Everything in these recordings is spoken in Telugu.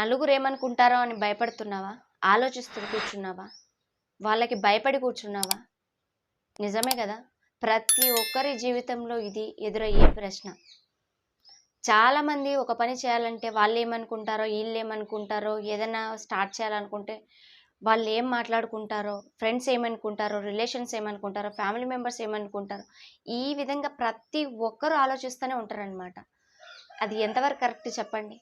నలుగురు ఏమనుకుంటారో అని భయపడుతున్నావా? ఆలోచిస్తూ కూర్చున్నావా? వాళ్ళకి భయపడి కూర్చున్నావా? నిజమే కదా. ప్రతి ఒక్కరి జీవితంలో ఇది ఎదురయ్యే ప్రశ్న. చాలామంది ఒక పని చేయాలంటే వాళ్ళు ఏమనుకుంటారో, వీళ్ళు ఏమనుకుంటారో, ఏదైనా స్టార్ట్ చేయాలనుకుంటే వాళ్ళు ఏం మాట్లాడుకుంటారో, ఫ్రెండ్స్ ఏమనుకుంటారో, రిలేషన్స్ ఏమనుకుంటారో, ఫ్యామిలీ మెంబర్స్ ఏమనుకుంటారో, ఈ విధంగా ప్రతి ఒక్కరూ ఆలోచిస్తూనే ఉంటారనమాట. అది ఎంతవరకు కరెక్ట్ చెప్పండి?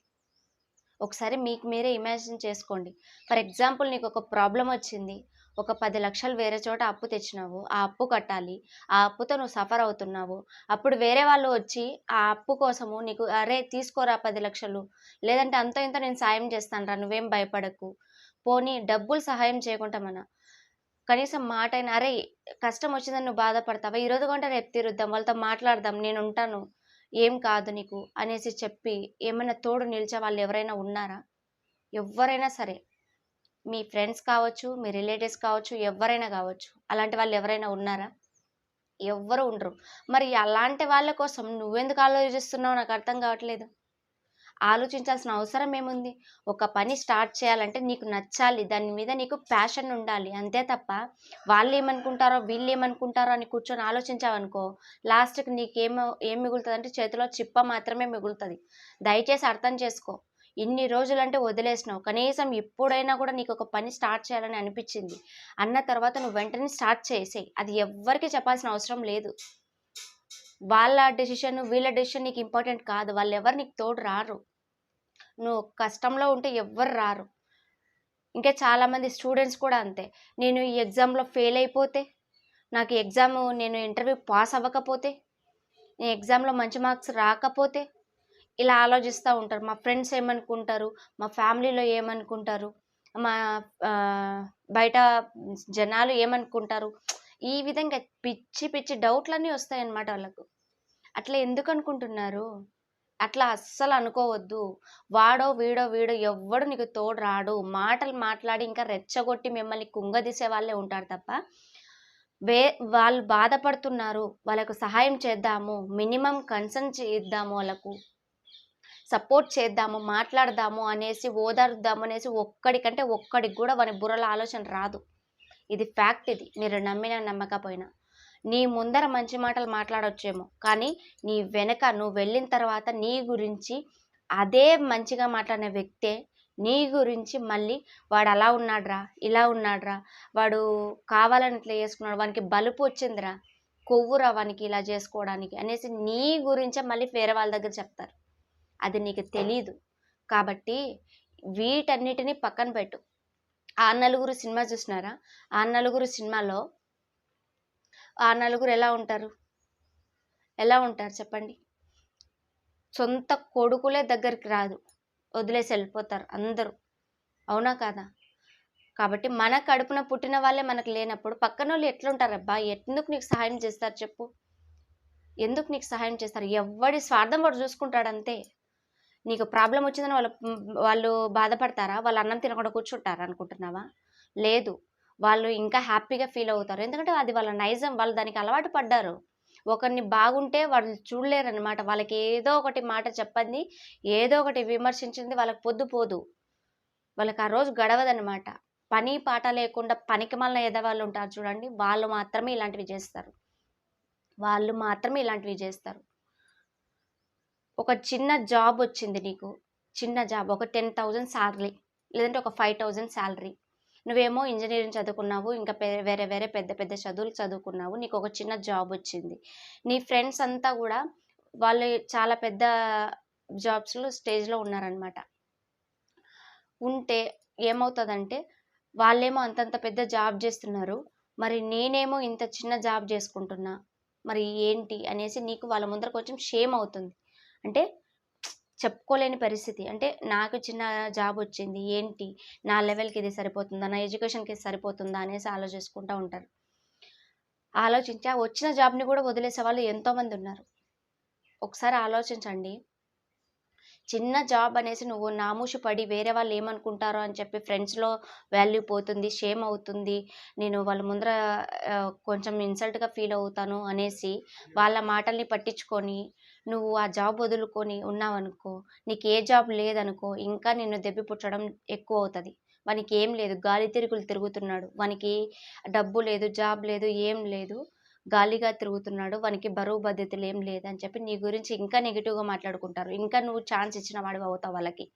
ఒకసారి మీకు మీరే ఇమాజిన్ చేసుకోండి. ఫర్ ఎగ్జాంపుల్ నీకు ఒక ప్రాబ్లం వచ్చింది. ఒక 10 లక్షలు వేరే చోట అప్పు తెచ్చినావు. ఆ అప్పు కట్టాలి. ఆ అప్పుతో నువ్వు సఫర్ అవుతున్నావు. అప్పుడు వేరే వాళ్ళు వచ్చి ఆ అప్పు కోసము నీకు అరే తీసుకోరా 10 లక్షలు, లేదంటే అంతో ఇంతో నేను సాయం చేస్తానురా, నువ్వేం భయపడకు. పోనీ డబ్బులు సహాయం చేయకుండా కనీసం మాటైనా అరే కష్టం వచ్చిందని నువ్వు బాధపడతావా, ఈరోజు కొంటే రేపు తీరుద్దాం, వాళ్ళతో మాట్లాడదాం, నేనుంటాను, ఏం కాదు నీకు అనేసి చెప్పి ఏమైనా తోడు నిలిచే వాళ్ళు ఎవరైనా ఉన్నారా? ఎవరైనా సరే, మీ ఫ్రెండ్స్ కావచ్చు, మీ రిలేటివ్స్ కావచ్చు, ఎవరైనా కావచ్చు, అలాంటి వాళ్ళు ఎవరైనా ఉన్నారా? ఎవ్వరు ఉండరు. మరి అలాంటి వాళ్ళ కోసం నువ్వెందుకు ఆలోచిస్తున్నావు నాకు అర్థం కావట్లేదు. ఆలోచించాల్సిన అవసరం ఏముంది? ఒక పని స్టార్ట్ చేయాలంటే నీకు నచ్చాలి, దాని మీద నీకు ప్యాషన్ ఉండాలి, అంతే తప్ప వాళ్ళు ఏమనుకుంటారో వీళ్ళు ఏమనుకుంటారో అని కూర్చొని ఆలోచించావనుకో, లాస్ట్కి నీకేమో ఏం మిగులుతుంది అంటే చేతిలో చిప్ప మాత్రమే మిగులుతుంది. దయచేసి అర్థం చేసుకో. ఇన్ని రోజులంటే వదిలేసినావు, కనీసం ఇప్పుడైనా కూడా నీకు ఒక పని స్టార్ట్ చేయాలని అనిపించింది అన్న తర్వాత నువ్వు వెంటనే స్టార్ట్ చేసేయి. అది ఎవ్వరికి చెప్పాల్సిన అవసరం లేదు. వాళ్ళ డెసిషన్ వీళ్ళ డెసిషన్ నీకు ఇంపార్టెంట్ కాదు. వాళ్ళు ఎవరు నీకు తోడు రారు. నువ్వు కష్టంలో ఉంటే ఎవ్వరు రారు. ఇంకా చాలామంది స్టూడెంట్స్ కూడా అంతే. నేను ఈ ఎగ్జామ్లో ఫెయిల్ అయిపోతే, నాకు నేను ఇంటర్వ్యూ పాస్ అవ్వకపోతే, నేను ఎగ్జామ్లో మంచి మార్క్స్ రాకపోతే, ఇలా ఆలోచిస్తూ ఉంటారు. మా ఫ్రెండ్స్ ఏమనుకుంటారు, మా ఫ్యామిలీలో ఏమనుకుంటారు, మా బయట జనాలు ఏమనుకుంటారు, ఈ విధంగా పిచ్చి పిచ్చి డౌట్లన్నీ వస్తాయన్నమాట వాళ్ళకు. అట్లా ఎందుకు అనుకుంటున్నారు? అట్లా అస్సలు అనుకోవద్దు. వాడో వీడో ఎవ్వడు నీకు తోడు రాడు. మాటలు మాట్లాడి ఇంకా రెచ్చగొట్టి మిమ్మల్ని కుంగదీసే వాళ్ళే ఉంటారు తప్ప, వాళ్ళు బాధపడుతున్నారు, వాళ్ళకు సహాయం చేద్దాము, మినిమం కన్సర్న్ చేద్దాము, వాళ్ళకు సపోర్ట్ చేద్దాము, మాట్లాడదాము అనేసి, ఓదార్దాము అనేసి ఒక్కడికంటే ఒక్కడికి కూడా వాని బుర్రలో ఆలోచన రాదు. ఇది ఫ్యాక్ట్. ఇది మీరు నమ్మినా నమ్మకపోయినా. నీ ముందర మంచి మాటలు మాట్లాడొచ్చేమో, కానీ నీ వెనక నువ్వు వెళ్ళిన తర్వాత నీ గురించి అదే మంచిగా మాట్లాడిన వ్యక్తే నీ గురించి మళ్ళీ వాడు అలా ఉన్నాడురా, ఇలా ఉన్నాడురా, వాడు కావాలని ఇట్లా చేసుకున్నాడు, వానికి బలుపు వచ్చిందిరా, కొవ్వురా వానికి ఇలా చేసుకోవడానికి అనేసి నీ గురించే మళ్ళీ వేరే వాళ్ళ దగ్గర చెప్తారు. అది నీకు తెలీదు. కాబట్టి వీటన్నిటిని పక్కన పెట్టు. ఆ నలుగురు సినిమా చూసినారా? ఆ నలుగురు సినిమాలో ఆ నలుగురు ఎలా ఉంటారు చెప్పండి? సొంత కొడుకులే దగ్గరికి రాదు, వదిలేసి వెళ్ళిపోతారు అందరూ. అవునా కాదా? కాబట్టి మన కడుపున పుట్టిన వాళ్ళే మనకు లేనప్పుడు పక్కన వాళ్ళు ఎట్లుంటారబ్బా? ఎందుకు నీకు సహాయం చేస్తారు చెప్పు? ఎందుకు నీకు సహాయం చేస్తారు? ఎవడి స్వార్థం వాడు చూసుకుంటాడు అంతే. నీకు ప్రాబ్లం వచ్చిందని వాళ్ళు బాధపడతారా? వాళ్ళు అన్నం తినకుండా కూర్చుంటారా అనుకుంటున్నావా? లేదు. వాళ్ళు ఇంకా హ్యాపీగా ఫీల్ అవుతారు. ఎందుకంటే అది వాళ్ళ నైజం. వాళ్ళు దానికి అలవాటు పడ్డారు. ఒకరిని బాగుంటే వాళ్ళు చూడలేరనమాట. వాళ్ళకి ఏదో ఒకటి మాట చెప్పంది, ఏదో ఒకటి విమర్శించింది వాళ్ళకి పొద్దు పోదు. వాళ్ళకి ఆ రోజు గడవదనమాట. పని పాట లేకుండా పనికిమాలిన ఎదవాళ్ళు ఉంటారు చూడండి, వాళ్ళు మాత్రమే ఇలాంటివి చేస్తారు. ఒక చిన్న జాబ్ వచ్చింది నీకు, చిన్న జాబ్, ఒక 10,000 శాలరీ, లేదంటే ఒక 5,000 శాలరీ. నువ్వేమో ఇంజనీరింగ్ చదువుకున్నావు, ఇంకా వేరే వేరే పెద్ద పెద్ద చదువులు చదువుకున్నావు, నీకు ఒక చిన్న జాబ్ వచ్చింది. నీ ఫ్రెండ్స్ అంతా కూడా వాళ్ళు చాలా పెద్ద జాబ్స్లో స్టేజ్లో ఉన్నారనమాట. ఉంటే ఏమవుతుందంటే, వాళ్ళేమో అంతంత పెద్ద జాబ్ చేస్తున్నారు, మరి నేనేమో ఇంత చిన్న జాబ్ చేసుకుంటున్నా, మరి ఏంటి అనేసి నీకు వాళ్ళ ముందర కొంచెం షేమ్ అవుతుంది. అంటే చెప్పుకోలేని పరిస్థితి. అంటే నాకు చిన్న జాబ్ వచ్చింది, ఏంటి నా లెవెల్కి ఇది సరిపోతుందా, నా ఎడ్యుకేషన్కి ఇది సరిపోతుందా అనేసి ఆలోచించుకుంటూ ఉంటారు. ఆలోచించి ఆ వచ్చిన జాబ్ని కూడా వదిలేసే వాళ్ళు ఎంతోమంది ఉన్నారు. ఒకసారి ఆలోచించండి. చిన్న జాబ్ అనేసి నువ్వు నామూషి పడి వేరే వాళ్ళు ఏమనుకుంటారో అని చెప్పి ఫ్రెండ్స్లో వాల్యూ పోతుంది, షేమ్ అవుతుంది, నేను వాళ్ళ ముందర కొంచెం ఇన్సల్ట్గా ఫీల్ అవుతాను అనేసి వాళ్ళ మాటల్ని పట్టించుకొని నువ్వు ఆ జాబ్ వదులుకొని ఉన్నావనుకో, నీకు ఏ జాబ్ లేదనుకో, ఇంకా నిన్ను దెప్పి పుచ్చడం ఎక్కువ అవుతుంది. వానికి ఏం లేదు, గాలి తిరుగులు తిరుగుతున్నాడు. వానికి డబ్బు లేదు, జాబ్ లేదు, ఏం లేదు, గాలిగా తిరుగుతున్నాడు. వానికి బరువు బాధ్యతలు ఏం లేదని చెప్పి నీ గురించి ఇంకా నెగిటివ్గా మాట్లాడుకుంటారు. ఇంకా నువ్వు ఛాన్స్ ఇచ్చిన వాడివి అవుతావు వాళ్ళకి.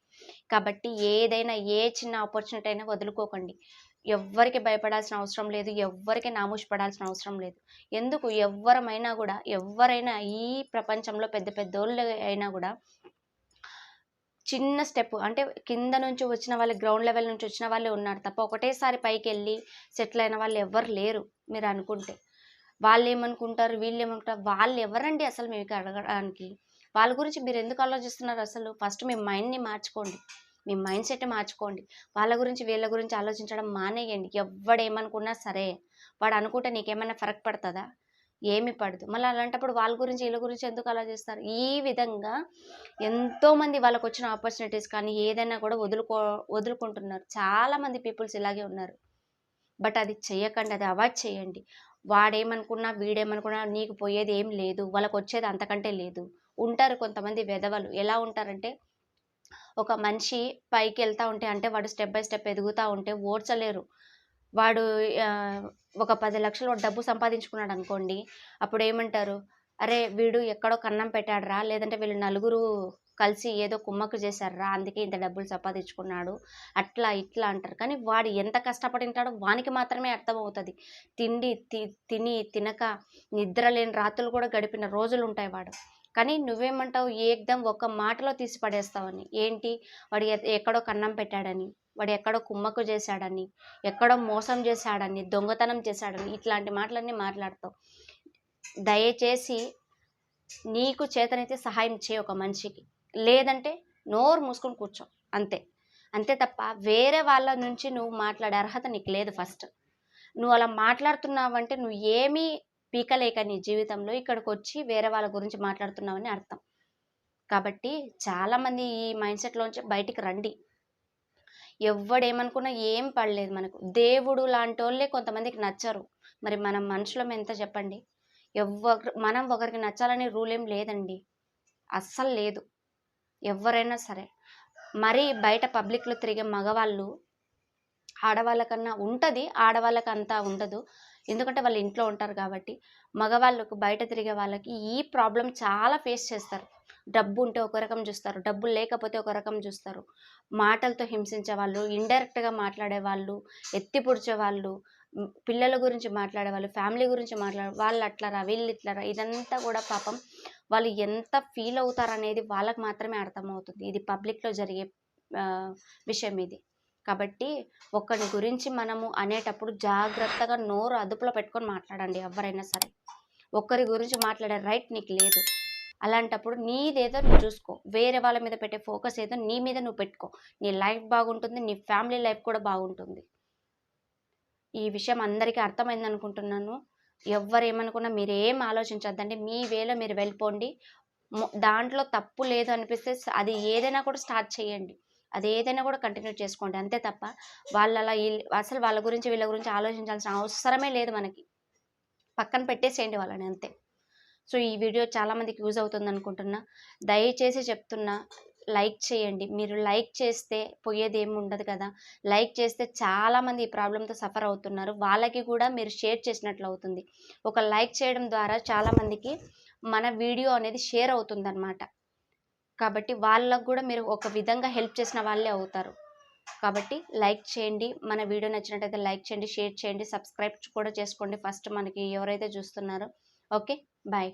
కాబట్టి ఏదైనా, ఏ చిన్న ఆపర్చునిటీ అయినా వదులుకోకండి. ఎవ్వరికి భయపడాల్సిన అవసరం లేదు, ఎవ్వరికి నామూష్ పడాల్సిన అవసరం లేదు. ఎందుకు, ఎవ్వరమైనా కూడా, ఎవ్వరైనా ఈ ప్రపంచంలో పెద్ద పెద్దోళ్ళు అయినా కూడా చిన్న స్టెప్ అంటే కింద నుంచి వచ్చిన వాళ్ళు, గ్రౌండ్ లెవెల్ నుంచి వచ్చిన వాళ్ళే ఉన్నారు తప్ప ఒకటేసారి పైకి వెళ్ళి సెటిల్ అయిన వాళ్ళు ఎవ్వరు లేరు. మీరు అనుకుంటే వాళ్ళు ఏమనుకుంటారు, వీళ్ళు ఏమనుకుంటారు, వాళ్ళు ఎవరండి అసలు మీకు అడగడానికి? వాళ్ళ గురించి మీరు ఎందుకు ఆలోచిస్తున్నారు? అసలు ఫస్ట్ మీ మైండ్ని మార్చుకోండి, మీ మైండ్ సెట్ మార్చుకోండి. వాళ్ళ గురించి వీళ్ళ గురించి ఆలోచించడం మానేయండి. ఎవడేమనుకున్నా సరే, వాడు అనుకుంటే నీకేమైనా ఫరక్ పడుతుందా? ఏమి పడదు. మళ్ళీ అలాంటప్పుడు వాళ్ళ గురించి వీళ్ళ గురించి ఎందుకు ఆలోచిస్తారు? ఈ విధంగా ఎంతోమంది వాళ్ళకు వచ్చిన ఆపర్చునిటీస్ కానీ ఏదైనా కూడా వదులుకుంటున్నారు. చాలామంది పీపుల్స్ ఇలాగే ఉన్నారు. బట్ అది చేయకండి, అది అవాయిడ్ చేయండి. వాడేమనుకున్నా, వీడేమనుకున్నా నీకు పోయేది ఏం లేదు, వాళ్ళకి వచ్చేది అంతకంటే లేదు. ఉంటారు కొంతమంది వెధవలు. ఎలా ఉంటారంటే, ఒక మనిషి పైకి వెళ్తా ఉంటే, అంటే వాడు స్టెప్ బై స్టెప్ ఎదుగుతూ ఉంటే ఓడ్చలేరు. వాడు ఒక 10 లక్షలు డబ్బు సంపాదించుకున్నాడు అనుకోండి, అప్పుడు ఏమంటారు, అరే వీడు ఎక్కడో కన్నం పెట్టాడురా, లేదంటే వీళ్ళు నలుగురు కలిసి ఏదో కుమ్మక్కు చేశారురా, అందుకే ఇంత డబ్బులు సంపాదించుకున్నాడు, అట్లా ఇట్లా అంటారు. కానీ వాడు ఎంత కష్టపడి ఉంటాడో వానికి మాత్రమే అర్థమవుతుంది. తిని తినక నిద్ర లేని రాత్రులు కూడా గడిపిన రోజులు ఉంటాయి వాడు. కానీ నువ్వేమంటావు, ఏకదం ఒక్క మాటలో తీసి పడేస్తావని. ఏంటి, వాడు ఎక్కడో కన్నం పెట్టాడని, వాడు ఎక్కడో కుమ్మక్కు చేశాడని, ఎక్కడో మోసం చేశాడని, దొంగతనం చేశాడని, ఇట్లాంటి మాటలన్నీ మాట్లాడతావు. దయచేసి నీకు చేతనైతే సహాయం చేయి ఒక మనిషికి, లేదంటే నోరు మూసుకొని కూర్చో, అంతే. అంతే తప్ప వేరే వాళ్ళ నుంచి నువ్వు మాట్లాడే అర్హత నీకు లేదు. ఫస్ట్ నువ్వు అలా మాట్లాడుతున్నావంటే నువ్వు ఏమీ పీకలేక నీ జీవితంలో ఇక్కడికి వచ్చి వేరే వాళ్ళ గురించి మాట్లాడుతున్నావని అర్థం. కాబట్టి చాలామంది ఈ మైండ్ సెట్లోంచి బయటికి రండి. ఎవ్వడేమనుకున్నా ఏం పడలేదు మనకు. దేవుడు లాంటి వాళ్ళే కొంతమందికి నచ్చరు. మరి మనం మనుషులం ఎంత చెప్పండి? మనం ఒకరికి నచ్చాలనే రూల్ ఏం లేదండి, అస్సలు లేదు. ఎవరైనా సరే, మరీ బయట పబ్లిక్లో తిరిగే మగవాళ్ళు ఆడవాళ్ళకన్నా ఉంటుంది, ఆడవాళ్ళకి అంతా ఉండదు. ఎందుకంటే వాళ్ళు ఇంట్లో ఉంటారు కాబట్టి. మగవాళ్ళకు బయట తిరిగే వాళ్ళకి ఈ ప్రాబ్లం చాలా ఫేస్ చేస్తారు. డబ్బు ఉంటే ఒక రకం చూస్తారు, డబ్బులు లేకపోతే ఒక రకం చూస్తారు. మాటలతో హింసించే వాళ్ళు, ఇండైరెక్ట్గా మాట్లాడే వాళ్ళు, ఎత్తి పొడిచే వాళ్ళు, పిల్లల గురించి మాట్లాడేవాళ్ళు, ఫ్యామిలీ గురించి వాళ్ళు అట్లరా, వీళ్ళు ఇట్లరా, ఇదంతా కూడా పాపం వాళ్ళు ఎంత ఫీల్ అవుతారనేది వాళ్ళకి మాత్రమే అర్థమవుతుంది. ఇది పబ్లిక్లో జరిగే విషయం ఇది. కాబట్టి ఒకరి గురించి మనము అనేటప్పుడు జాగ్రత్తగా నోరు అదుపులో పెట్టుకొని మాట్లాడండి. ఎవరైనా సరే, ఒక్కరి గురించి మాట్లాడే రైట్ నీకు లేదు. అలాంటప్పుడు నీదేదో నువ్వు చూసుకో, వేరే వాళ్ళ మీద పెట్టే ఫోకస్ ఏదో నీ మీద నువ్వు పెట్టుకో. నీ లైఫ్ బాగుంటుంది, నీ ఫ్యామిలీ లైఫ్ కూడా బాగుంటుంది. ఈ విషయం అందరికీ అర్థమైంది అనుకుంటున్నాను. ఎవ్వరేమనుకున్నా మీరేం ఆలోచించొద్దండి, మీ వేలో మీరు వెళ్ళిపోండి. దాంట్లో తప్పు లేదు అనిపిస్తే అది ఏదైనా కూడా స్టార్ట్ చేయండి, అది ఏదైనా కూడా కంటిన్యూ చేసుకోండి. అంతే తప్ప అసలు వాళ్ళ గురించి వీళ్ళ గురించి ఆలోచించాల్సిన అవసరమే లేదు మనకి. పక్కన పెట్టేసేయండి వాళ్ళని, అంతే. సో ఈ వీడియో చాలామందికి యూజ్ అవుతుంది అనుకుంటున్నా. దయచేసి చెప్తున్నా, లైక్ చేయండి. మీరు లైక్ చేస్తే పోయేది ఏమి ఉండదు కదా. లైక్ చేస్తే చాలామంది ఈ ప్రాబ్లంతో సఫర్ అవుతున్నారు, వాళ్ళకి కూడా మీరు షేర్ చేసినట్లు అవుతుంది. ఒక లైక్ చేయడం ద్వారా చాలామందికి మన వీడియో అనేది షేర్ అవుతుంది అన్నమాట. కాబట్టి వాళ్ళకు కూడా మీరు ఒక విధంగా హెల్ప్ చేసిన వాళ్ళే అవుతారు. కాబట్టి లైక్ చేయండి. మన వీడియో నచ్చినట్టయితే లైక్ చేయండి, షేర్ చేయండి, సబ్స్క్రైబ్ కూడా చేసుకోండి ఫస్ట్ మనకి ఎవరైతే చూస్తున్నారో. Okay, bye.